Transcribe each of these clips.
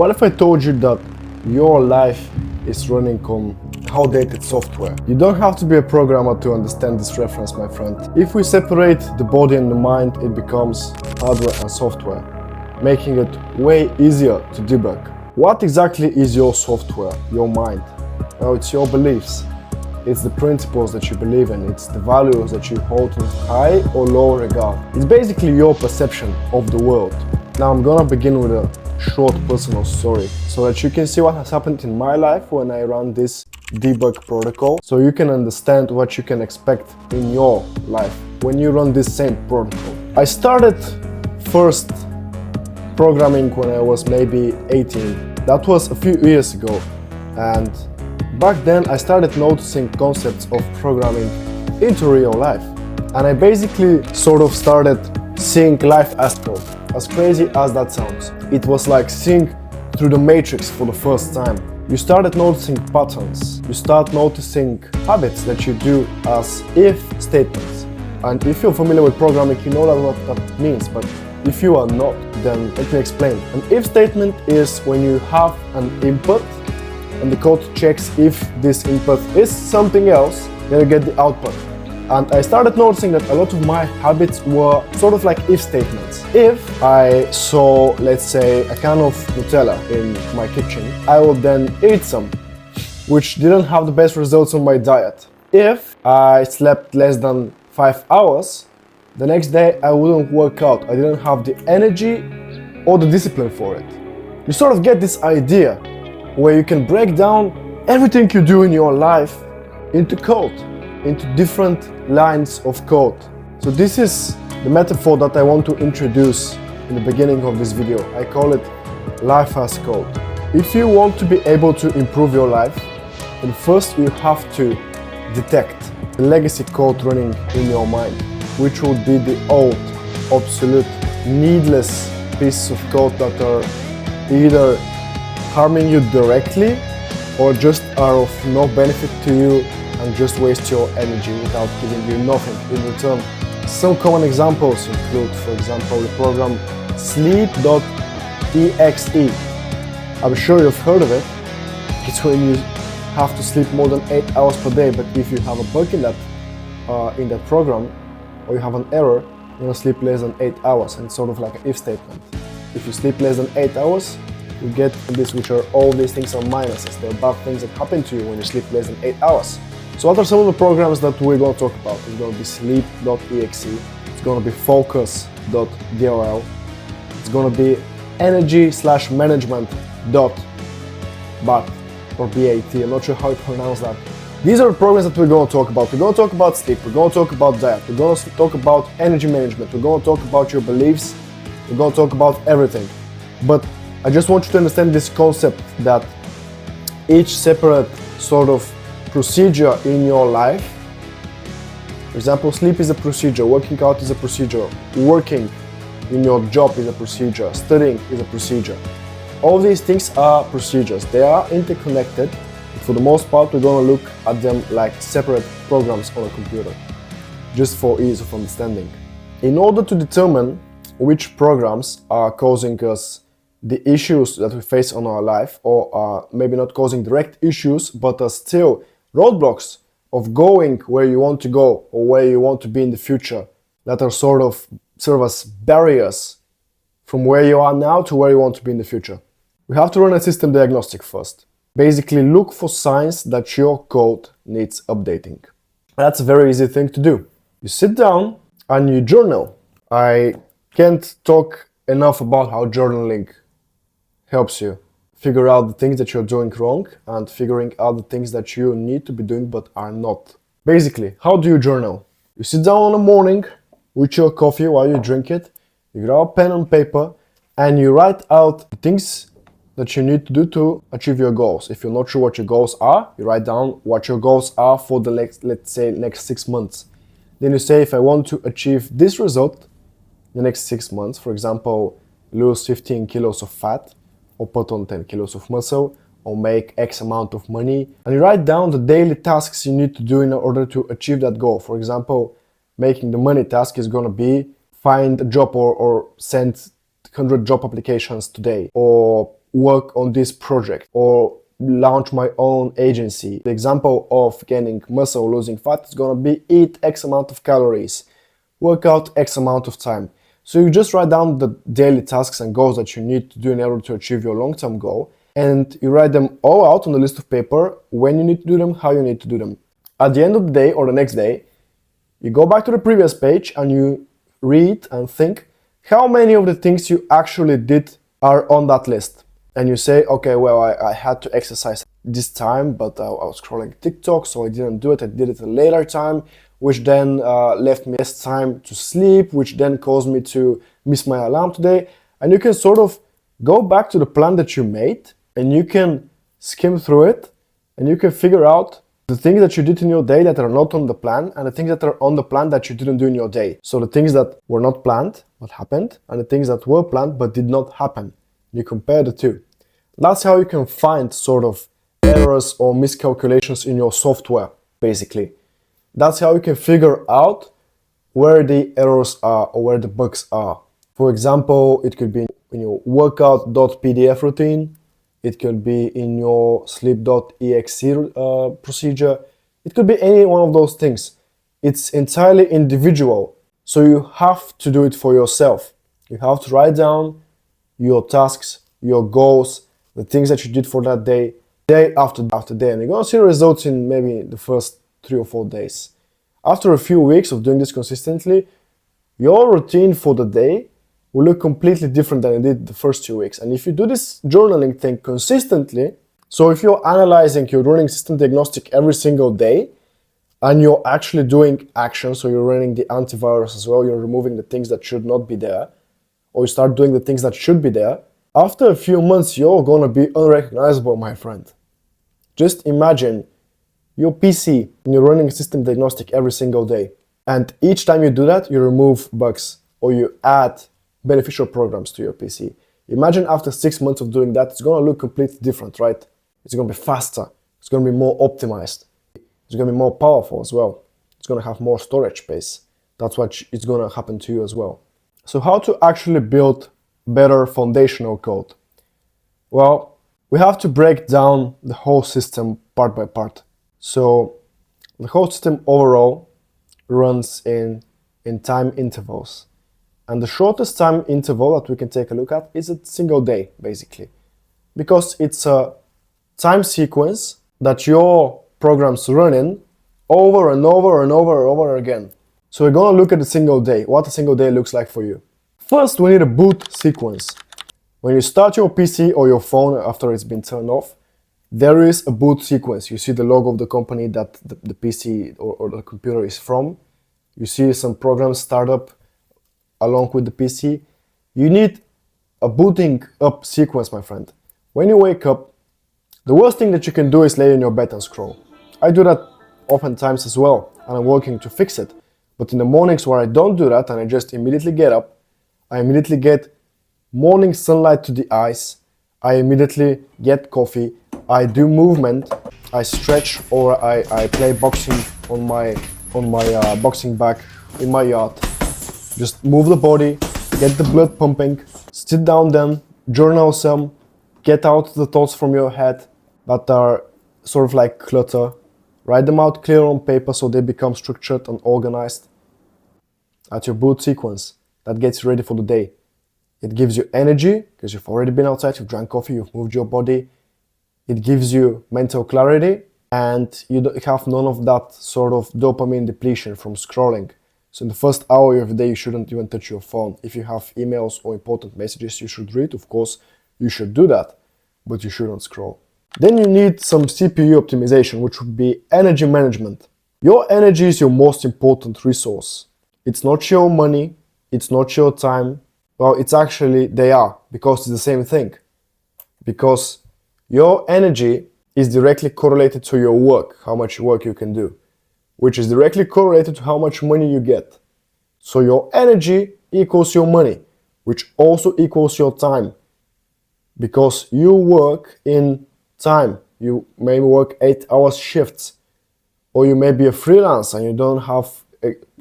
What if I told you that your life is running on outdated software? You don't have to be a programmer to understand this reference, my friend. If we separate the body and the mind, it becomes hardware and software, making it way easier to debug. What exactly is your software, your mind? Well, it's your beliefs. It's the principles that you believe in. It's the values that you hold in high or low regard. It's basically your perception of the world. Now I'm gonna begin with a short personal story so that you can see what has happened in my life when I run this debug protocol, so you can understand what you can expect in your life when you run this same protocol. I started first programming when I was maybe 18. That was a few years ago, and back then I started noticing concepts of programming into real life, and I basically sort of started seeing life as code. As crazy as that sounds, it was like seeing through the matrix for the first time. You started noticing patterns, you start noticing habits that you do as if statements. And if you're familiar with programming, you know what that means, but if you are not, then let me explain. An if statement is when you have an input and the code checks if this input is something else, then you get the output. And I started noticing that a lot of my habits were sort of like if statements. If I saw, let's say, a can of Nutella in my kitchen, I would then eat some, which didn't have the best results on my diet. If I slept less than 5 hours, the next day I wouldn't work out. I didn't have the energy or the discipline for it. You sort of get this idea where you can break down everything you do in your life into code, into different lines of code. So this is the metaphor that I want to introduce in the beginning of this video. I call it life as code. If you want to be able to improve your life, then first you have to detect the legacy code running in your mind, which would be the old, obsolete, needless pieces of code that are either harming you directly or just are of no benefit to you and just waste your energy without giving you nothing in return. Some common examples include, for example, the program sleep.exe. I'm sure you've heard of it. It's when you have to sleep more than 8 hours per day, but if you have a bug in that program, or you have an error, you're gonna sleep less than 8 hours, and it's sort of like an if statement. If you sleep less than 8 hours, you get this, which are all these things are minuses. They're bad things that happen to you when you sleep less than 8 hours. So what are some of the programs that we're going to talk about? It's going to be sleep.exe, it's going to be focus.drl, it's going to be energy/management.bat or BAT, I'm not sure how you pronounce that. These are the programs that we're going to talk about. We're going to talk about sleep, we're going to talk about diet, we're going to talk about energy management, we're going to talk about your beliefs, we're going to talk about everything. But I just want you to understand this concept that each separate sort of procedure in your life, for example, sleep is a procedure, working out is a procedure, working in your job is a procedure, studying is a procedure. All these things are procedures. They are interconnected. For the most part, we're going to look at them like separate programs on a computer, just for ease of understanding. In order to determine which programs are causing us the issues that we face on our life, or are maybe not causing direct issues, but are still roadblocks of going where you want to go or where you want to be in the future, that are sort of serve as barriers from where you are now to where you want to be in the future. We have to run a system diagnostic first. Basically look for signs that your code needs updating. That's a very easy thing to do. You sit down and you journal. I can't talk enough about how journaling helps you figure out the things that you're doing wrong and figuring out the things that you need to be doing but are not. Basically, how do you journal? You sit down in the morning with your coffee while you drink it, you grab a pen and paper, and you write out the things that you need to do to achieve your goals. If you're not sure what your goals are, you write down what your goals are for the next, let's say, next 6 months. Then you say, if I want to achieve this result in the next 6 months, for example, lose 15 kilos of fat, or put on 10 kilos of muscle, or make X amount of money. And you write down the daily tasks you need to do in order to achieve that goal. For example, making the money task is going to be find a job or send 100 job applications today, or work on this project or launch my own agency. The example of gaining muscle or losing fat is going to be eat X amount of calories, work out X amount of time. So you just write down the daily tasks and goals that you need to do in order to achieve your long-term goal, and you write them all out on a list of paper, when you need to do them, how you need to do them. At the end of the day or the next day, you go back to the previous page and you read and think how many of the things you actually did are on that list. And you say, okay, well, I had to exercise this time, but I was scrolling TikTok, so I didn't do it. I did it a later time, which then left me less time to sleep, which then caused me to miss my alarm today. And you can sort of go back to the plan that you made, and you can skim through it, and you can figure out the things that you did in your day that are not on the plan, and the things that are on the plan that you didn't do in your day. So the things that were not planned, what happened, and the things that were planned but did not happen. You compare the two. That's how you can find sort of errors or miscalculations in your software, basically. That's how you can figure out where the errors are or where the bugs are. For example, it could be in your workout.pdf routine. It could be in your sleep.exe procedure. It could be any one of those things. It's entirely individual. So you have to do it for yourself. You have to write down your tasks, your goals, the things that you did for that day, day after day. And you're going to see results in maybe the first 3 or 4 days. After a few weeks of doing this consistently, your routine for the day will look completely different than it did the first 2 weeks. And if you do this journaling thing consistently, so if you're analyzing, you're running system diagnostic every single day, and you're actually doing action, so you're running the antivirus as well, you're removing the things that should not be there, or you start doing the things that should be there, after a few months, you're gonna be unrecognizable, my friend. Just imagine your PC and you're running system diagnostic every single day. And each time you do that, you remove bugs or you add beneficial programs to your PC. Imagine after 6 months of doing that, it's gonna look completely different, right? It's gonna be faster. It's gonna be more optimized. It's gonna be more powerful as well. It's gonna have more storage space. That's what is gonna happen to you as well. So how to actually build better foundational code? Well, we have to break down the whole system part by part. So the whole system overall runs in time intervals. And the shortest time interval that we can take a look at is a single day, basically. Because it's a time sequence that your program's running over and over and over and over again. So we're gonna look at a single day, what a single day looks like for you. First, we need a boot sequence. When you start your PC or your phone after it's been turned off, there is a boot sequence. You see the logo of the company that the PC or the computer is from. You see some programs start up along with the PC. You need a booting up sequence, my friend. When you wake up, the worst thing that you can do is lay in your bed and scroll. I do that oftentimes as well, and I'm working to fix it. But in the mornings where I don't do that and I just immediately get up, I immediately get morning sunlight to the eyes, I immediately get coffee, I do movement, I stretch, or I play boxing on my boxing bag in my yard. Just move the body, get the blood pumping, sit down then, journal some, get out the thoughts from your head that are sort of like clutter, write them out clear on paper so they become structured and organized. That's your boot sequence. That gets you ready for the day. It gives you energy because you've already been outside, you've drank coffee, you've moved your body. It gives you mental clarity, and you have none of that sort of dopamine depletion from scrolling. So in the first hour of the day, you shouldn't even touch your phone. If you have emails or important messages you should read, of course, you should do that, but you shouldn't scroll. Then you need some CPU optimization, which would be energy management. Your energy is your most important resource. It's not your money, it's not your time. Well, it's actually, they are, because it's the same thing. Because your energy is directly correlated to your work, how much work you can do, which is directly correlated to how much money you get. So your energy equals your money, which also equals your time. Because you work in time. You may work 8-hour shifts, or you may be a freelancer and you don't have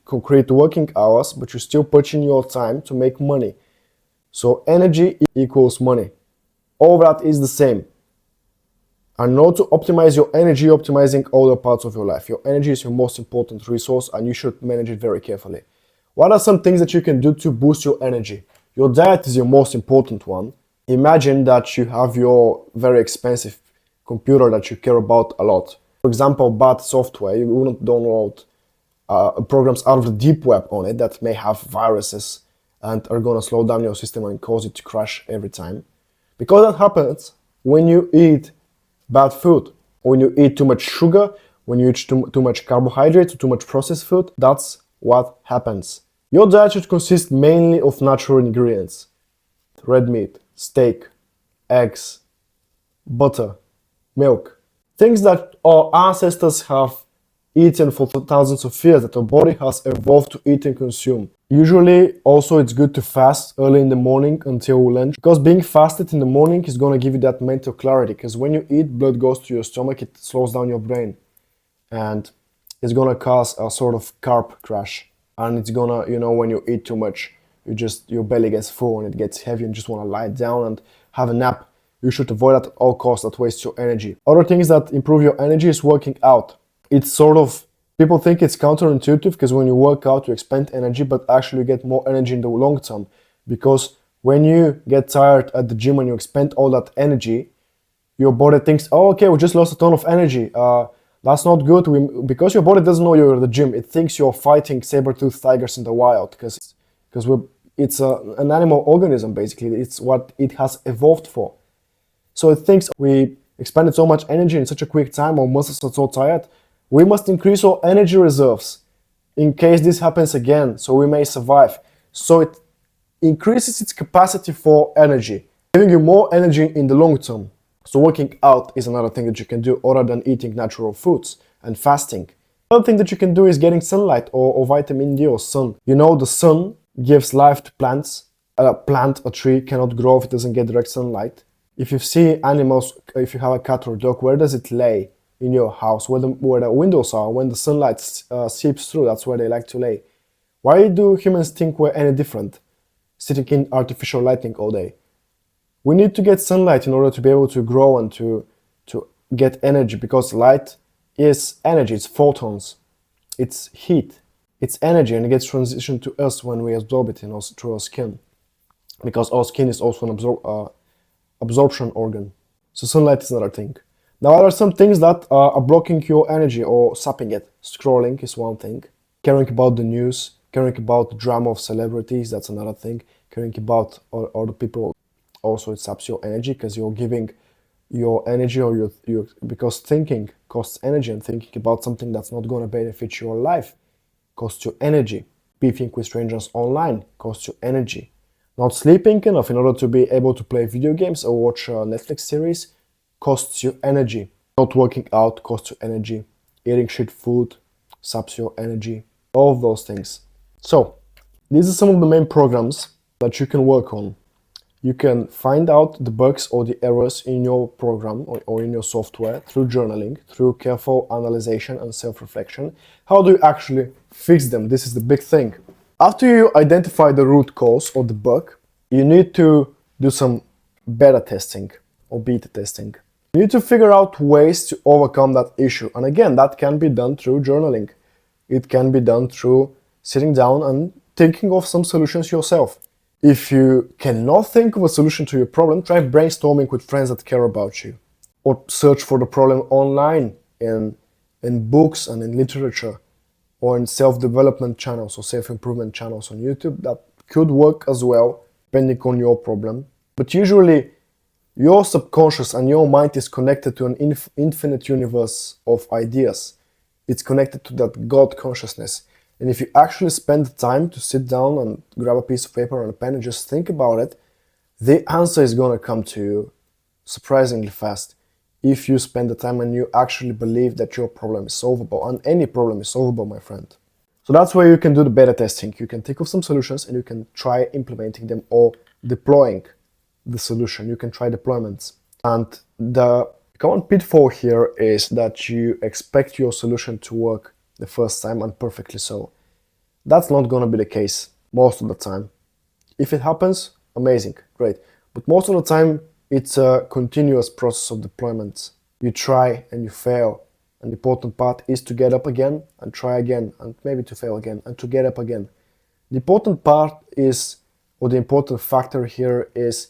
concrete working hours, but you still put in your time to make money. So energy equals money. All that is the same. And in order to optimize your energy, optimizing other parts of your life. Your energy is your most important resource and you should manage it very carefully. What are some things that you can do to boost your energy? Your diet is your most important one. Imagine that you have your very expensive computer that you care about a lot. For example, bad software. You wouldn't download programs out of the deep web on it that may have viruses and are going to slow down your system and cause it to crash every time. Because that happens when you eat bad food, when you eat too much sugar, when you eat too much carbohydrates, too much processed food. That's what happens. Your diet should consist mainly of natural ingredients: red meat, steak, eggs, butter, milk. Things that our ancestors have eaten for thousands of years, that our body has evolved to eat and consume. Usually, also, it's good to fast early in the morning until lunch, because being fasted in the morning is going to give you that mental clarity, because when you eat, blood goes to your stomach, it slows down your brain, and it's going to cause a sort of carb crash. And it's gonna, when you eat too much, your belly gets full and it gets heavy and you just want to lie down and have a nap. You should avoid that at all costs. That wastes your energy. Other things that improve your energy is working out. It's sort of, people think it's counterintuitive, because when you work out you expend energy, but actually you get more energy in the long term, because when you get tired at the gym and you expend all that energy, your body thinks, oh, okay, we just lost a ton of energy. That's not good. Because your body doesn't know you're at the gym, it thinks you're fighting saber-toothed tigers in the wild, because it's an animal organism, basically. It's what it has evolved for. So it thinks we expended so much energy in such a quick time, our muscles are so tired, we must increase our energy reserves in case this happens again, so we may survive. So it increases its capacity for energy, giving you more energy in the long term. So working out is another thing that you can do other than eating natural foods and fasting. Another thing that you can do is getting sunlight or vitamin D or sun. The sun gives life to plants. A tree cannot grow if it doesn't get direct sunlight. If you see animals, if you have a cat or a dog, where does it lay? In your house, where the windows are, when the sunlight seeps through, that's where they like to lay. Why do humans think we're any different, sitting in artificial lighting all day? We need to get sunlight in order to be able to grow and to get energy, because light is energy, it's photons, it's heat, it's energy, and it gets transitioned to us when we absorb it through our skin, because our skin is also an absorption organ. So sunlight is another thing. Now, there are some things that are blocking your energy or sapping it. Scrolling is one thing. Caring about the news, caring about the drama of celebrities, that's another thing. Caring about other people, also it saps your energy, because you're giving your energy, or because thinking costs energy, and thinking about something that's not going to benefit your life costs you energy. Beefing with strangers online costs you energy. Not sleeping enough in order to be able to play video games or watch a Netflix series costs you energy. Not working out costs you energy. Eating shit food saps your energy. All of those things. So, these are some of the main programs that you can work on. You can find out the bugs or the errors in your program or in your software through journaling, through careful analyzation and self-reflection. How do you actually fix them? This is the big thing. After you identify the root cause or the bug, you need to do some beta testing or beta testing. You need to figure out ways to overcome that issue. And again, that can be done through journaling. It can be done through sitting down and thinking of some solutions yourself. If you cannot think of a solution to your problem, try brainstorming with friends that care about you. Or search for the problem online in books and in literature, or in self-development channels or self-improvement channels on YouTube. That could work as well, depending on your problem. But usually, your subconscious and your mind is connected to an infinite universe of ideas. It's connected to that God consciousness. And if you actually spend the time to sit down and grab a piece of paper and a pen and just think about it, the answer is going to come to you surprisingly fast. If you spend the time and you actually believe that your problem is solvable, and any problem is solvable, my friend. So that's where you can do the beta testing. You can think of some solutions and you can try implementing them or deploying the solution. You can try deployments. And the common pitfall here is that you expect your solution to work the first time, and perfectly so. That's not going to be the case most of the time. If it happens, amazing, great. But most of the time, It's a continuous process of deployments. You try and you fail. And the important part is to get up again and try again and maybe to fail again and to get up again. The important part is, or the important factor here is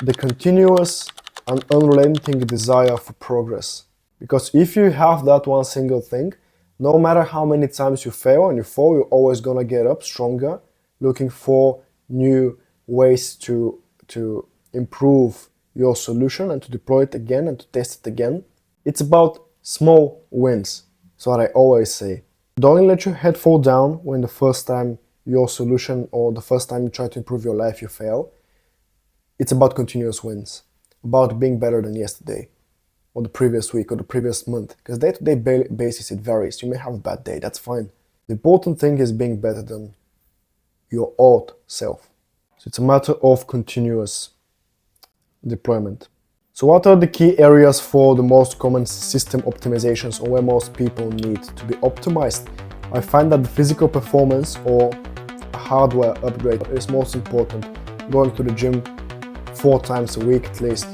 the continuous and unrelenting desire for progress. Because if you have that one single thing, no matter how many times you fail and you fall, you're always gonna get up stronger, looking for new ways to improve your solution and to deploy it again and to test it again. It's about small wins. That's what I always say. Don't let your head fall down when the first time your solution or the first time you try to improve your life you fail. It's about continuous wins, about being better than yesterday or the previous week or the previous month, because day-to-day basis it varies. You may have a bad day, that's fine. The important thing is being better than your old self. So it's a matter of continuous deployment. So what are the key areas for the most common system optimizations or where most people need to be optimized? I find that the physical performance or hardware upgrade is most important. Going to the gym 4 times a week at least,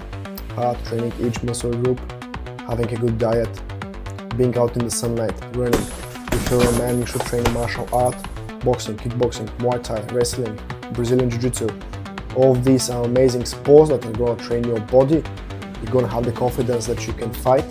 training each muscle group, having a good diet, being out in the sunlight, running. If you're a man, you should train in martial art, boxing, kickboxing, Muay Thai, wrestling, Brazilian Jiu-Jitsu. All of these are amazing sports that are going to train your body. You're going to have the confidence that you can fight.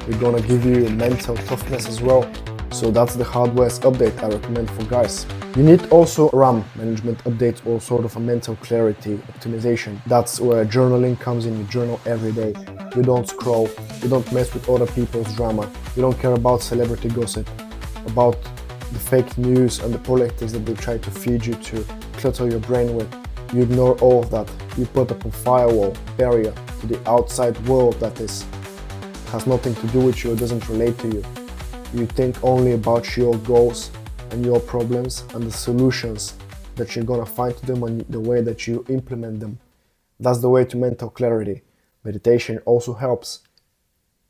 We're going to give you mental toughness as well. So that's the hardware's update I recommend for guys. You need also RAM management updates or sort of a mental clarity optimization. That's where journaling comes in. You journal every day. You don't scroll. You don't mess with other people's drama. You don't care about celebrity gossip, about the fake news and the politics that they try to feed you to clutter your brain with. You ignore all of that. You put up a firewall barrier to the outside world that has nothing to do with you or doesn't relate to you. You think only about your goals and your problems and the solutions that you're gonna find to them and the way that you implement them. That's the way to mental clarity. Meditation also helps.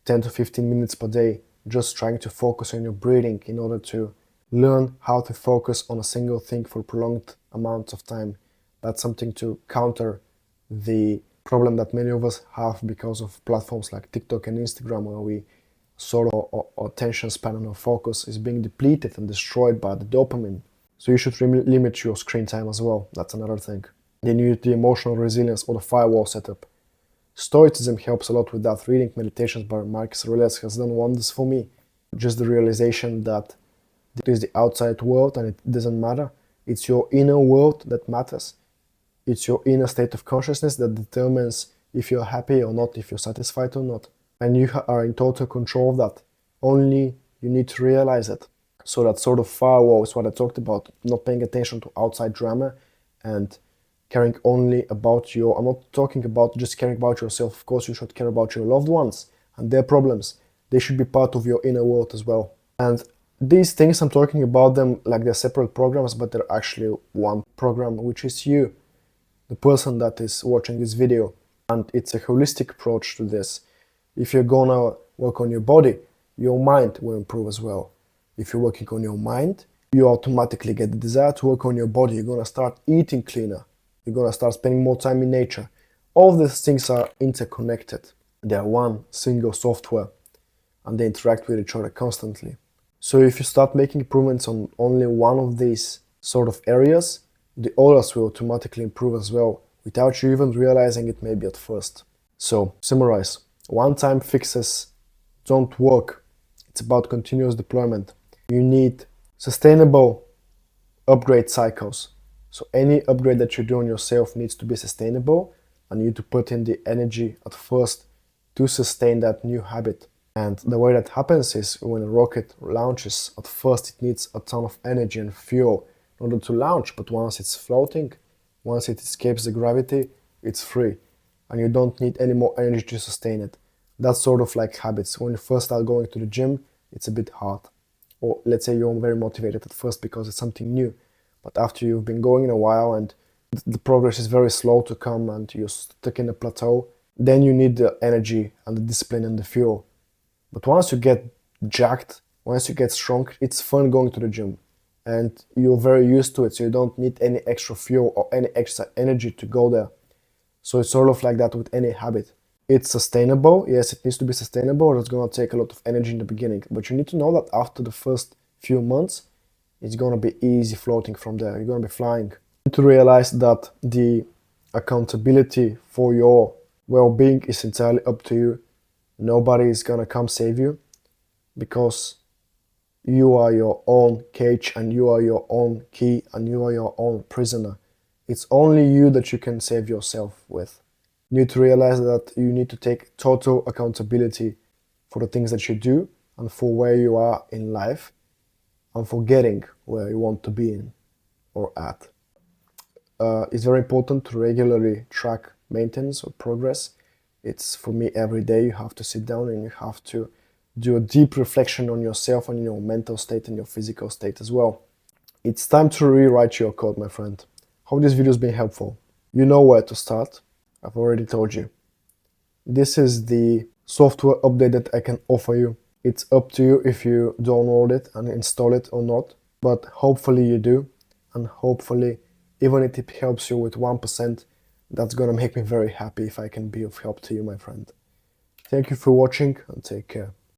10 to 15 minutes per day, just trying to focus on your breathing in order to learn how to focus on a single thing for prolonged amounts of time. That's something to counter the problem that many of us have because of platforms like TikTok and Instagram, where we sort of our attention span and our focus is being depleted and destroyed by the dopamine. So you should limit your screen time as well. That's another thing. Then you need the emotional resilience or the firewall setup. Stoicism helps a lot with that. Reading Meditations by Marcus Aurelius has done wonders for me. Just the realization that it is the outside world and it doesn't matter. It's your inner world that matters. It's your inner state of consciousness that determines if you're happy or not, if you're satisfied or not. And you are in total control of that. Only you need to realize it. So that sort of firewall is what I talked about, not paying attention to outside drama and caring only about I'm not talking about just caring about yourself. Of course, you should care about your loved ones and their problems. They should be part of your inner world as well. And these things, I'm talking about them like they're separate programs, but they're actually one program, which is you, the person that is watching this video. And it's a holistic approach to this. If you're gonna work on your body, your mind will improve as well. If you're working on your mind, you automatically get the desire to work on your body. You're gonna start eating cleaner. You're gonna start spending more time in nature. All of these things are interconnected. They are one single software and they interact with each other constantly. So if you start making improvements on only one of these sort of areas, the others will automatically improve as well, without you even realizing it maybe at first. So, summarize. One-time fixes don't work. It's about continuous deployment. You need sustainable upgrade cycles. So any upgrade that you do on yourself needs to be sustainable, and you need to put in the energy at first to sustain that new habit. And the way that happens is when a rocket launches, at first it needs a ton of energy and fuel in order to launch, but once it's floating, once it escapes the gravity, it's free. And you don't need any more energy to sustain it. That's sort of like habits. When you first start going to the gym, it's a bit hard. Or let's say you're very motivated at first because it's something new. But after you've been going in a while and the progress is very slow to come and you're stuck in a plateau, then you need the energy and the discipline and the fuel. But once you get jacked, once you get strong, it's fun going to the gym. And you're very used to it, so you don't need any extra fuel or any extra energy to go there. So it's sort of like that with any habit. It's sustainable. Yes, it needs to be sustainable. It's going to take a lot of energy in the beginning. But you need to know that after the first few months, it's going to be easy floating from there. You're going to be flying. You need to realize that the accountability for your well-being is entirely up to you. Nobody is going to come save you, because you are your own cage and you are your own key and you are your own prisoner. It's only you that you can save yourself with. You need to realize that you need to take total accountability for the things that you do and for where you are in life and for getting where you want to be in or at. It's very important to regularly track maintenance or progress. It's, for me, every day you have to sit down and you have to do a deep reflection on yourself and your mental state and your physical state as well. It's time to rewrite your code, my friend. Hope this video has been helpful. You know where to start. I've already told you. This is the software update that I can offer you. It's up to you if you download it and install it or not, but hopefully you do, and hopefully, even if it helps you with 1%, that's gonna make me very happy if I can be of help to you, my friend. Thank you for watching and take care.